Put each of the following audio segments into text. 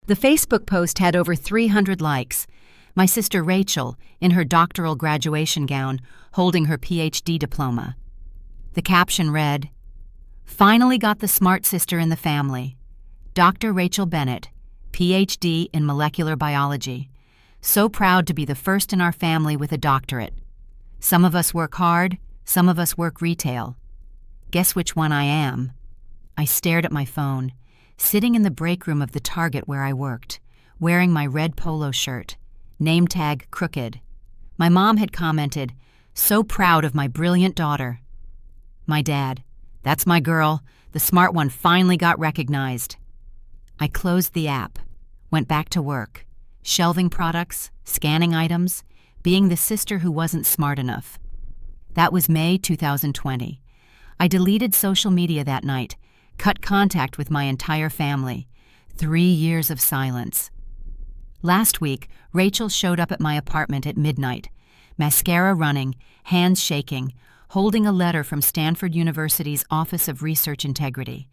The Facebook post had over 300 likes. My sister Rachel, in her doctoral graduation gown, holding her PhD diploma. The caption read, "Finally got the smart sister in the family. Dr. Rachel Bennett, PhD in molecular biology. So proud to be the first in our family with a doctorate. Some of us work hard, some of us work retail. Guess which one I am?" I stared at my phone, sitting in the break room of the Target where I worked, wearing my red polo shirt, name tag crooked. My mom had commented, "So proud of my brilliant daughter." My dad, "That's my girl. The smart one finally got recognized." I closed the app, went back to work, shelving products, scanning items, being the sister who wasn't smart enough. That was May 2020. I deleted social media that night, cut contact with my entire family. 3 years of silence. Last week, Rachel showed up at my apartment at midnight, mascara running, hands shaking, holding a letter from Stanford University's Office of Research Integrity.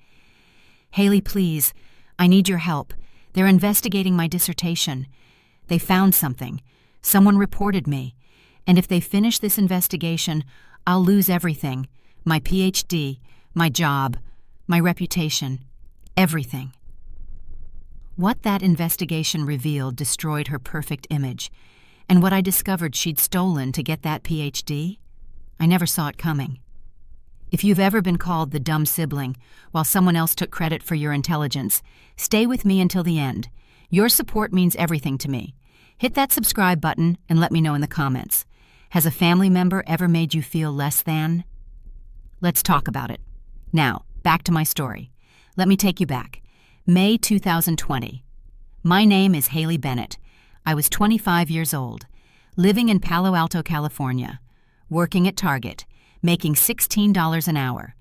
"Haley, please, I need your help. They're investigating my dissertation. They found something. Someone reported me. And if they finish this investigation, I'll lose everything. My PhD, my job, my reputation, everything." What that investigation revealed destroyed her perfect image, and what I discovered she'd stolen to get that PhD, I never saw it coming. If you've ever been called the dumb sibling while someone else took credit for your intelligence, stay with me until the end. Your support means everything to me. Hit that subscribe button and let me know in the comments. Has a family member ever made you feel less than? Let's talk about it. Now, back to my story. Let me take you back. May 2020. My name is Haley Bennett. I was 25 years old, living in Palo Alto, California, working at Target, making $16 an hour,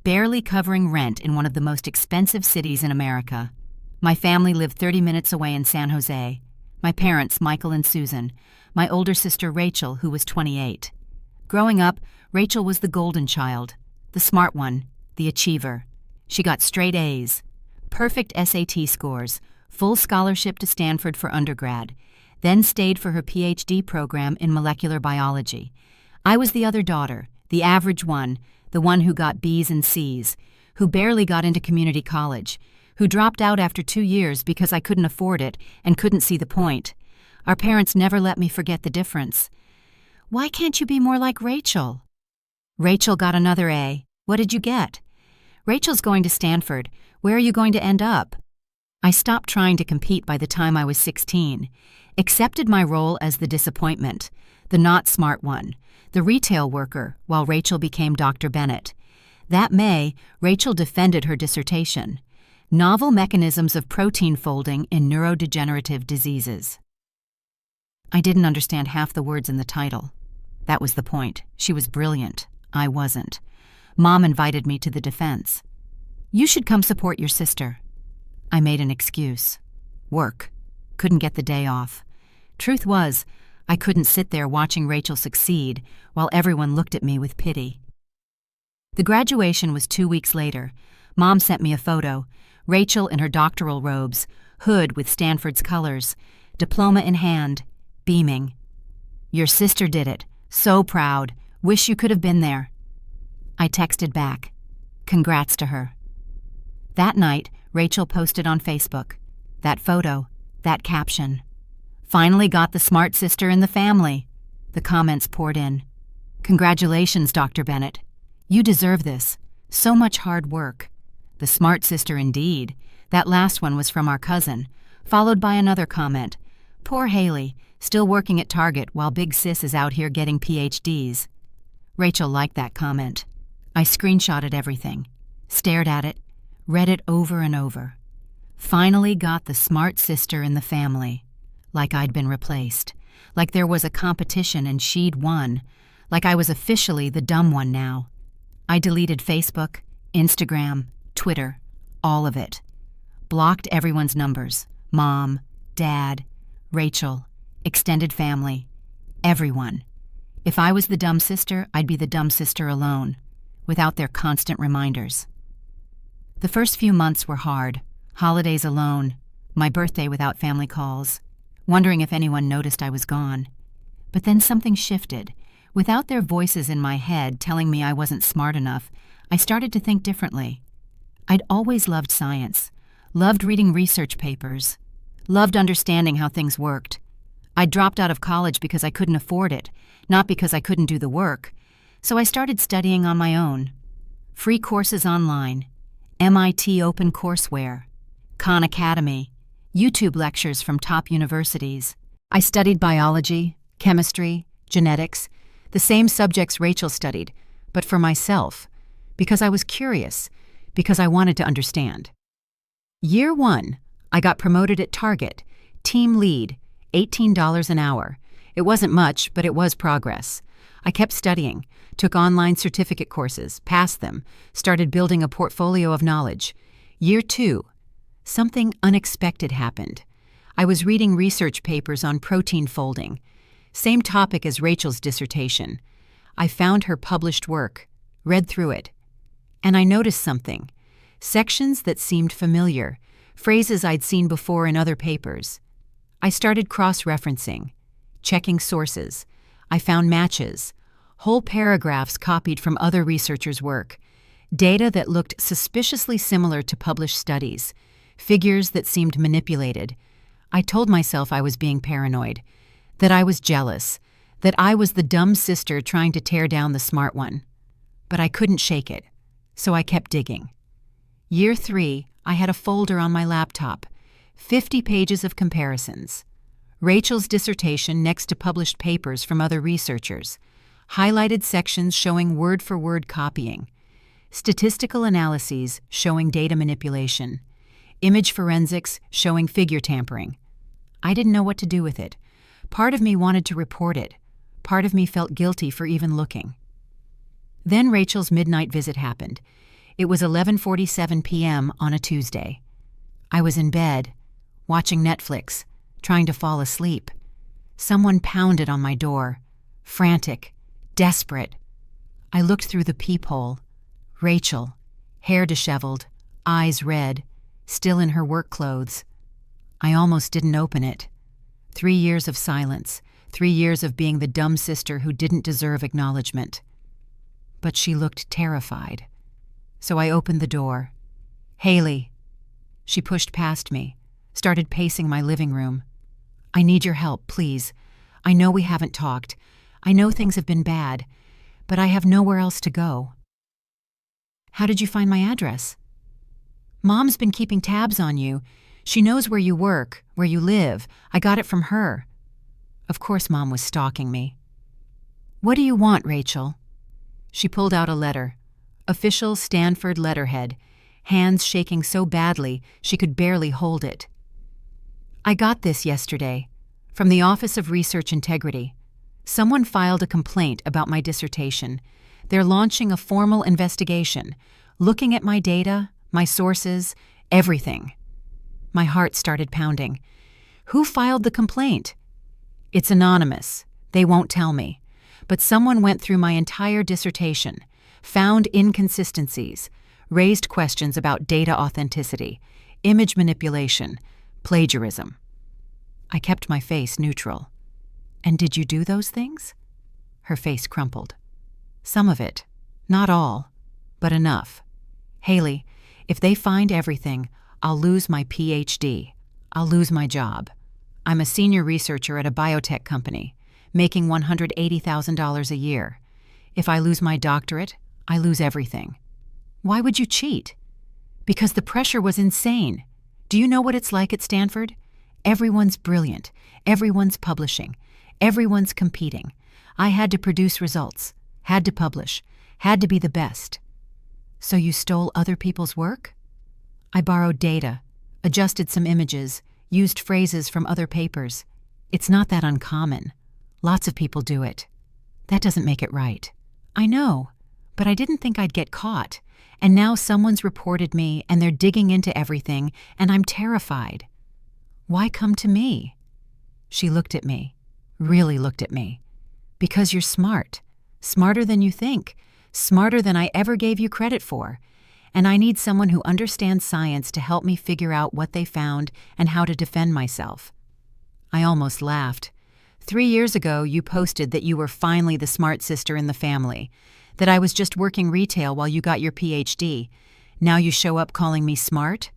barely covering rent in one of the most expensive cities in America. My family lived 30 minutes away in San Jose. My parents, Michael and Susan, my older sister Rachel, who was 28. Growing up, Rachel was the golden child, the smart one, the achiever. She got straight A's, perfect SAT scores, full scholarship to Stanford for undergrad, then stayed for her PhD program in molecular biology. I was the other daughter, the average one, the one who got B's and C's, who barely got into community college, who dropped out after 2 years because I couldn't afford it and couldn't see the point. Our parents never let me forget the difference. "Why can't you be more like Rachel?" "Rachel got another A. What did you get?" "Rachel's going to Stanford. Where are you going to end up?" I stopped trying to compete by the time I was 16, accepted my role as the disappointment, the not smart one, the retail worker, while Rachel became Dr. Bennett. That May, Rachel defended her dissertation, Novel Mechanisms of Protein Folding in Neurodegenerative Diseases. I didn't understand half the words in the title. That was the point. She was brilliant. I wasn't. Mom invited me to the defense. "You should come support your sister." I made an excuse. Work. Couldn't get the day off. Truth was, I couldn't sit there watching Rachel succeed while everyone looked at me with pity. The graduation was 2 weeks later. Mom sent me a photo. Rachel in her doctoral robes, hood with Stanford's colors, diploma in hand, beaming. "Your sister did it. So proud. Wish you could have been there." I texted back. Congrats to her. That night, Rachel posted on Facebook. That photo, that caption. "Finally got the smart sister in the family." The comments poured in. "Congratulations, Dr. Bennett. You deserve this. So much hard work." The smart sister indeed. That last one was from our cousin, followed by another comment. "Poor Haley, still working at Target while Big Sis is out here getting PhDs." Rachel liked that comment. I screenshotted everything, stared at it, read it over and over. Finally got the smart sister in the family. Like I'd been replaced. Like there was a competition and she'd won. Like I was officially the dumb one now. I deleted Facebook, Instagram, Twitter, all of it. Blocked everyone's numbers. Mom, Dad, Rachel, extended family, everyone. If I was the dumb sister, I'd be the dumb sister alone, without their constant reminders. The first few months were hard. Holidays alone. my birthday without family calls, wondering if anyone noticed I was gone. But then something shifted. Without their voices in my head telling me I wasn't smart enough, I started to think differently. I'd always loved science, loved reading research papers, loved understanding how things worked. I'd dropped out of college because I couldn't afford it, not because I couldn't do the work. So I started studying on my own. Free courses online, MIT Open Courseware, Khan Academy, YouTube lectures from top universities. I studied biology, chemistry, genetics, the same subjects Rachel studied, but for myself, because I was curious, because I wanted to understand. Year 1, I got promoted at Target, team lead, $18 an hour. It wasn't much, but it was progress. I kept studying, took online certificate courses, passed them, started building a portfolio of knowledge. Year 2, something unexpected happened. I was reading research papers on protein folding, same topic as Rachel's dissertation. I found her published work, read through it, and I noticed something. Sections that seemed familiar, phrases I'd seen before in other papers. I started cross-referencing, checking sources. I found matches, whole paragraphs copied from other researchers' work, data that looked suspiciously similar to published studies, figures that seemed manipulated. I told myself I was being paranoid, that I was jealous, that I was the dumb sister trying to tear down the smart one. But I couldn't shake it, so I kept digging. Year 3, I had a folder on my laptop, 50 pages of comparisons. Rachel's dissertation next to published papers from other researchers, highlighted sections showing word-for-word copying, statistical analyses showing data manipulation, image forensics showing figure tampering. I didn't know what to do with it. Part of me wanted to report it. Part of me felt guilty for even looking. Then Rachel's midnight visit happened. It was 11:47 p.m. on a Tuesday. I was in bed, watching Netflix, trying to fall asleep. Someone pounded on my door, frantic, desperate. I looked through the peephole. Rachel, hair disheveled, eyes red, still in her work clothes. I almost didn't open it. 3 years of silence, 3 years of being the dumb sister who didn't deserve acknowledgement. But she looked terrified. So I opened the door. "Haley." She pushed past me, started pacing my living room. "I need your help, please. I know we haven't talked. I know things have been bad, but I have nowhere else to go." "How did you find my address?" "Mom's been keeping tabs on you. She knows where you work, where you live. I got it from her." Of course Mom was stalking me. "What do you want, Rachel?" She pulled out a letter. Official Stanford letterhead, hands shaking so badly she could barely hold it. "I got this yesterday, from the Office of Research Integrity. Someone filed a complaint about my dissertation. They're launching a formal investigation, looking at my data, my sources, everything." My heart started pounding. "Who filed the complaint?" "It's anonymous. They won't tell me. But someone went through my entire dissertation, found inconsistencies, raised questions about data authenticity, image manipulation, plagiarism." I kept my face neutral. "And did you do those things?" Her face crumpled. "Some of it. Not all. But enough. Haley, if they find everything, I'll lose my PhD. I'll lose my job. I'm a senior researcher at a biotech company, making $180,000 a year. If I lose my doctorate, I lose everything." "Why would you cheat?" "Because the pressure was insane. Do you know what it's like at Stanford? Everyone's brilliant. Everyone's publishing. Everyone's competing. I had to produce results, had to publish, had to be the best." "So you stole other people's work?" "I borrowed data, adjusted some images, used phrases from other papers. It's not that uncommon. Lots of people do it. That doesn't make it right." "I know, but I didn't think I'd get caught. And now someone's reported me and they're digging into everything, and I'm terrified." "Why come to me?" She looked at me, really looked at me. "Because you're smart. Smarter than you think. Smarter than I ever gave you credit for. and I need someone who understands science to help me figure out what they found and how to defend myself." I almost laughed. 3 years ago, you posted that you were finally the smart sister in the family, that I was just working retail while you got your PhD. Now you show up calling me smart?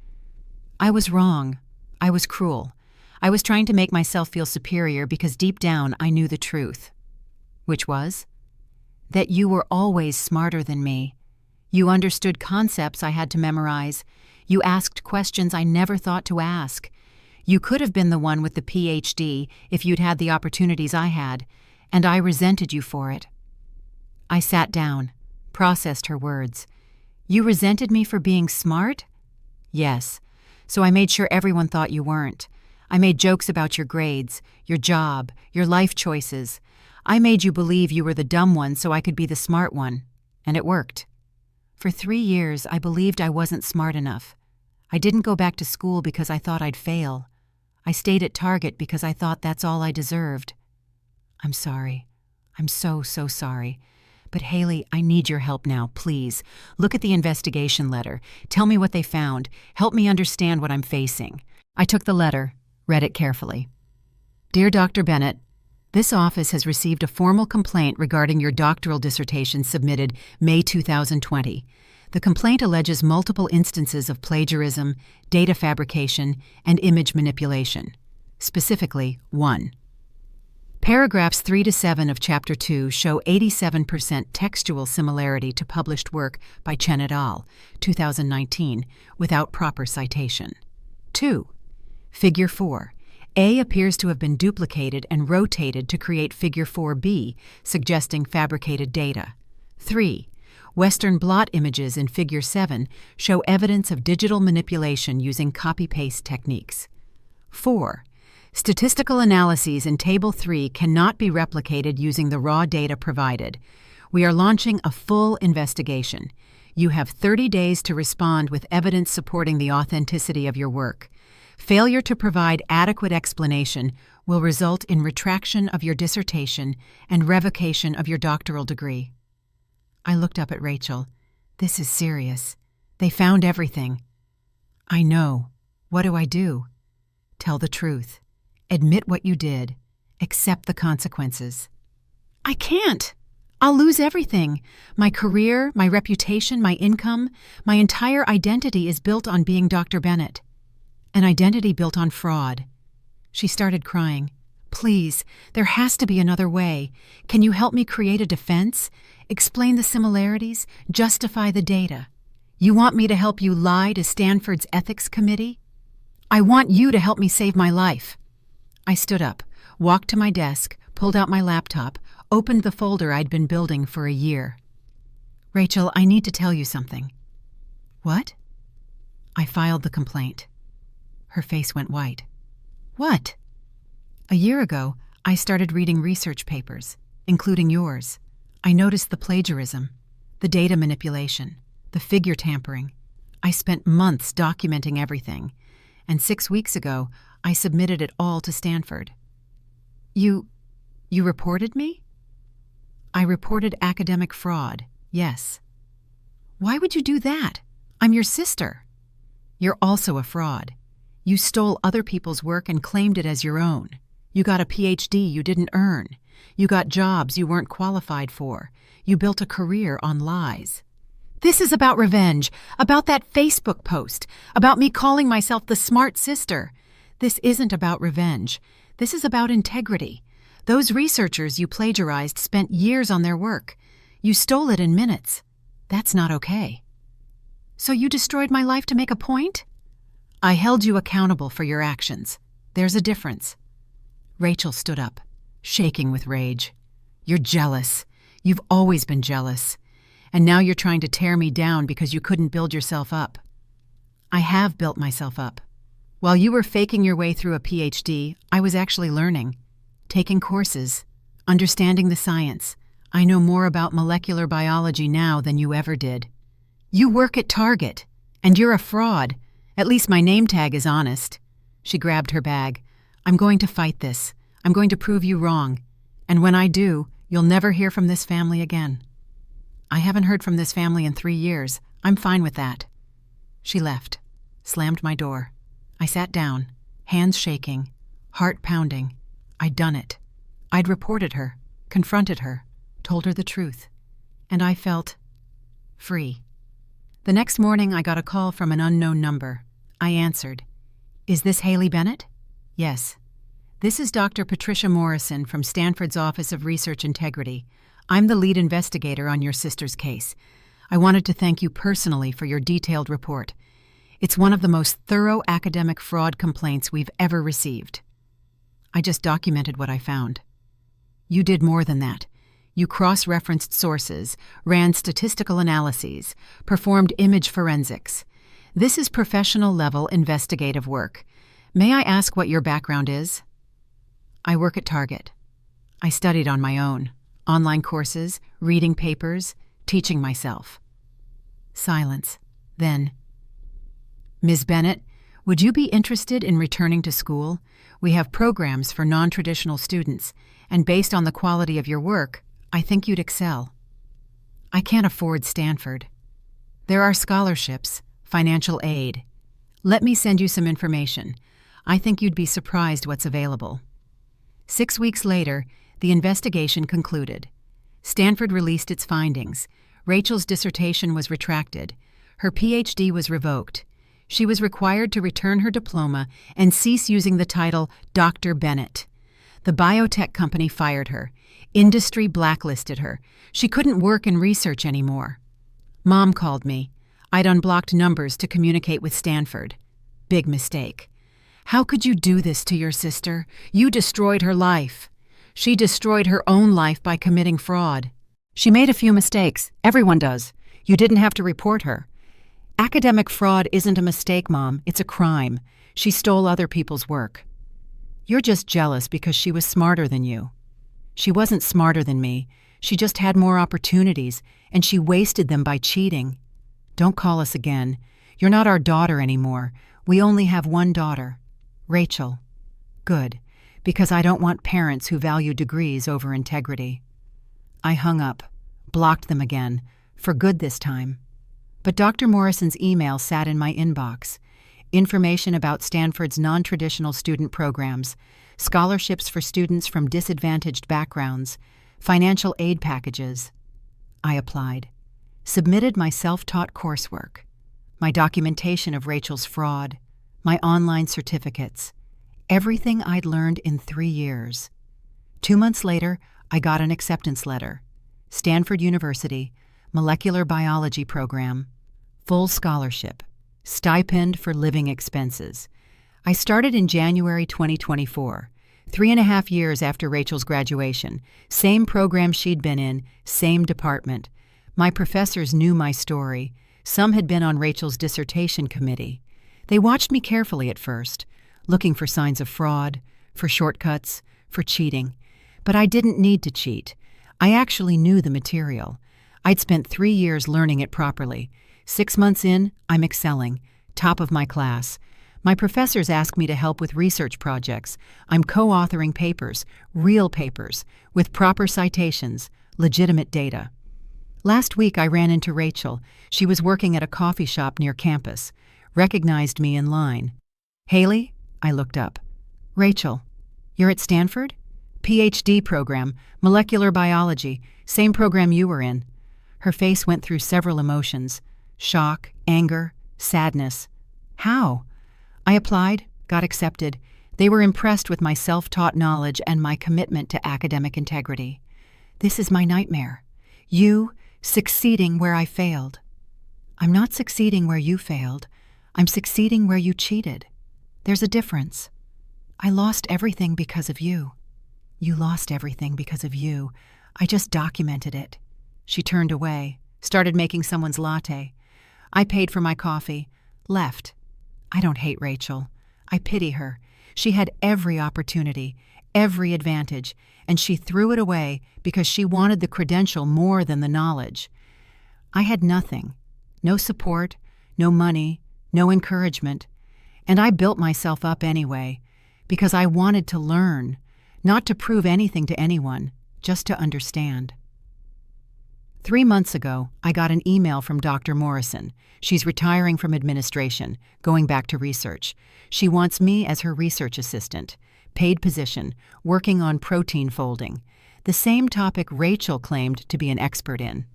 I was wrong. I was cruel. I was trying to make myself feel superior because deep down I knew the truth. Which was? That you were always smarter than me. You understood concepts I had to memorize. You asked questions I never thought to ask. You could have been the one with the PhD if you'd had the opportunities I had, and I resented you for it. I sat down, processed her words. You resented me for being smart? Yes. So I made sure everyone thought you weren't. I made jokes about your grades, your job, your life choices. I made you believe you were the dumb one so I could be the smart one. And it worked. For 3 years, I believed I wasn't smart enough. I didn't go back to school because I thought I'd fail. I stayed at Target because I thought that's all I deserved. I'm sorry. I'm so sorry. But Haley, I need your help now, please. Look at the investigation letter. Tell me what they found. Help me understand what I'm facing. I took the letter, read it carefully. Dear Dr. Bennett, this office has received a formal complaint regarding your doctoral dissertation submitted May 2020. The complaint alleges multiple instances of plagiarism, data fabrication, and image manipulation. Specifically, 1. Paragraphs 3 to 7 of Chapter 2 show 87% textual similarity to published work by Chen et al., 2019, without proper citation. 2. Figure 4. A appears to have been duplicated and rotated to create Figure 4b, suggesting fabricated data. 3. Western blot images in Figure 7 show evidence of digital manipulation using copy-paste techniques. 4. Statistical analyses in Table 3 cannot be replicated using the raw data provided. We are launching a full investigation. You have 30 days to respond with evidence supporting the authenticity of your work. Failure to provide adequate explanation will result in retraction of your dissertation and revocation of your doctoral degree. I looked up at Rachel. This is serious. They found everything. I know. What do I do? Tell the truth. Admit what you did. Accept the consequences. I can't. I'll lose everything. My career, my reputation, my income, my entire identity is built on being Dr. Bennett. An identity built on fraud. She started crying. Please, there has to be another way. Can you help me create a defense? Explain the similarities? Justify the data? You want me to help you lie to Stanford's ethics committee? I want you to help me save my life. I stood up, walked to my desk, pulled out my laptop, opened the folder I'd been building for a year. Rachel, I need to tell you something. What? I filed the complaint. Her face went white. What? A year ago, I started reading research papers, including yours. I noticed the plagiarism, the data manipulation, the figure tampering. I spent months documenting everything, and 6 weeks ago, I submitted it all to Stanford. You reported me? I reported academic fraud, yes. Why would you do that? I'm your sister. You're also a fraud. You stole other people's work and claimed it as your own. You got a PhD you didn't earn. You got jobs you weren't qualified for. You built a career on lies. This is about revenge, about that Facebook post, about me calling myself the smart sister. This isn't about revenge. This is about integrity. Those researchers you plagiarized spent years on their work. You stole it in minutes. That's not okay. So you destroyed my life to make a point? I held you accountable for your actions. There's a difference. Rachel stood up, shaking with rage. You're jealous. You've always been jealous. And now you're trying to tear me down because you couldn't build yourself up. I have built myself up. While you were faking your way through a PhD, I was actually learning, taking courses, understanding the science. I know more about molecular biology now than you ever did. You work at Target, and you're a fraud. At least my name tag is honest. She grabbed her bag. I'm going to fight this. I'm going to prove you wrong. And when I do, you'll never hear from this family again. I haven't heard from this family in 3 years. I'm fine with that. She left, slammed my door. I sat down, hands shaking, heart pounding. I'd done it. I'd reported her, confronted her, told her the truth. And I felt free. The next morning, I got a call from an unknown number. I answered. Is this Haley Bennett? Yes. This is Dr. Patricia Morrison from Stanford's Office of Research Integrity. I'm the lead investigator on your sister's case. I wanted to thank you personally for your detailed report. It's one of the most thorough academic fraud complaints we've ever received. I just documented what I found. You did more than that. You cross-referenced sources, ran statistical analyses, performed image forensics. This is professional-level investigative work. May I ask what your background is? I work at Target. I studied on my own. Online courses, reading papers, teaching myself. Silence. Then, Ms. Bennett, would you be interested in returning to school? We have programs for non-traditional students, and based on the quality of your work, I think you'd excel. I can't afford Stanford. There are scholarships, financial aid. Let me send you some information. I think you'd be surprised what's available. 6 weeks later, the investigation concluded. Stanford released its findings. Rachel's dissertation was retracted. Her PhD was revoked. She was required to return her diploma and cease using the title Dr. Bennett. The biotech company fired her. Industry blacklisted her. She couldn't work in research anymore. Mom called me. I'd unblocked numbers to communicate with Stanford. Big mistake. How could you do this to your sister? You destroyed her life. She destroyed her own life by committing fraud. She made a few mistakes. Everyone does. You didn't have to report her. Academic fraud isn't a mistake, Mom. It's a crime. She stole other people's work. You're just jealous because she was smarter than you. She wasn't smarter than me. She just had more opportunities, and she wasted them by cheating. Don't call us again. You're not our daughter anymore. We only have one daughter. Rachel. Good, because I don't want parents who value degrees over integrity. I hung up, blocked them again, for good this time. But Dr. Morrison's email sat in my inbox. Information about Stanford's non-traditional student programs, scholarships for students from disadvantaged backgrounds, financial aid packages. I applied, submitted my self-taught coursework, my documentation of Rachel's fraud, my online certificates, everything I'd learned in 3 years. 2 months later, I got an acceptance letter. Stanford University, Molecular Biology Program, full scholarship, stipend for living expenses. I started in January 2024, 3.5 years after Rachel's graduation. Same program she'd been in, same department. My professors knew my story. Some had been on Rachel's dissertation committee. They watched me carefully at first, looking for signs of fraud, for shortcuts, for cheating. But I didn't need to cheat. I actually knew the material. I'd spent 3 years learning it properly. 6 months in, I'm excelling, top of my class. My professors ask me to help with research projects. I'm co-authoring papers, real papers, with proper citations, legitimate data. Last week I ran into Rachel. She was working at a coffee shop near campus, recognized me in line. Haley? I looked up. Rachel, you're at Stanford? PhD program, molecular biology, same program you were in. Her face went through several emotions. Shock, anger, sadness. How? I applied, got accepted. They were impressed with my self-taught knowledge and my commitment to academic integrity. This is my nightmare. You succeeding where I failed. I'm not succeeding where you failed. I'm succeeding where you cheated. There's a difference. I lost everything because of you. You lost everything because of you. I just documented it. She turned away, started making someone's latte. I paid for my coffee, left. I don't hate Rachel. I pity her. She had every opportunity, every advantage, and she threw it away because she wanted the credential more than the knowledge. I had nothing. No support, no money, no encouragement. And I built myself up anyway, because I wanted to learn, not to prove anything to anyone, just to understand. 3 months ago, I got an email from Dr. Morrison. She's retiring from administration, going back to research. She wants me as her research assistant, paid position, working on protein folding, the same topic Rachel claimed to be an expert in.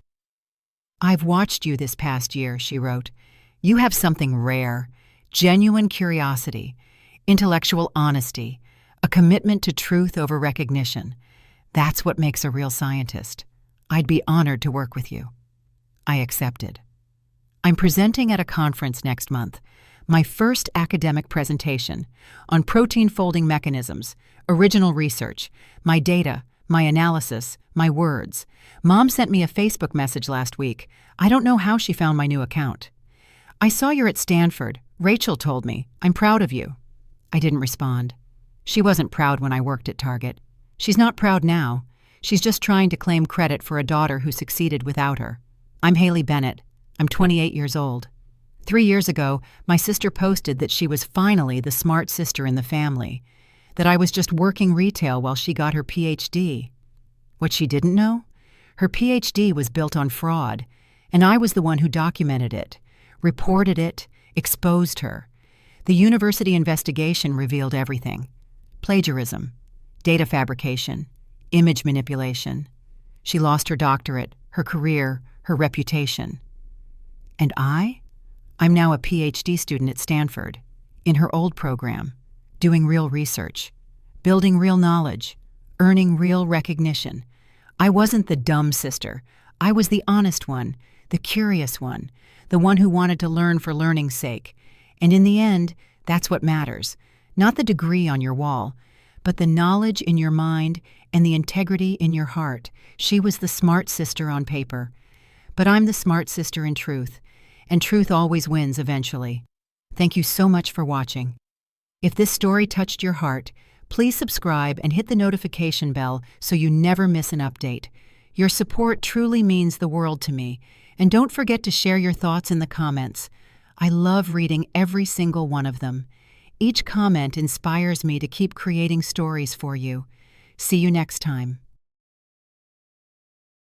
"I've watched you this past year," she wrote. "You have something rare, genuine curiosity, intellectual honesty, a commitment to truth over recognition. That's what makes a real scientist. I'd be honored to work with you." I accepted. I'm presenting at a conference next month, my first academic presentation on protein folding mechanisms, original research, my data, my analysis, my words. Mom sent me a Facebook message last week. I don't know how she found my new account. "I saw you're at Stanford. Rachel told me. I'm proud of you." I didn't respond. She wasn't proud when I worked at Target. She's not proud now. She's just trying to claim credit for a daughter who succeeded without her. I'm Haley Bennett. I'm 28 years old. 3 years ago, my sister posted that she was finally the smart sister in the family, that I was just working retail while she got her PhD. What she didn't know? Her PhD was built on fraud, and I was the one who documented it, reported it, exposed her. The university investigation revealed everything: plagiarism, data fabrication, image manipulation. She lost her doctorate, her career, her reputation. And I'm now a PhD student at Stanford, in her old program, doing real research, building real knowledge, earning real recognition. I wasn't the dumb sister. I was the honest one, the curious one, the one who wanted to learn for learning's sake. And in the end, that's what matters. Not the degree on your wall, but the knowledge in your mind and the integrity in your heart. She was the smart sister on paper. But I'm the smart sister in truth, and truth always wins eventually. Thank you so much for watching. If this story touched your heart, please subscribe and hit the notification bell so you never miss an update. Your support truly means the world to me, and don't forget to share your thoughts in the comments. I love reading every single one of them. Each comment inspires me to keep creating stories for you. See you next time.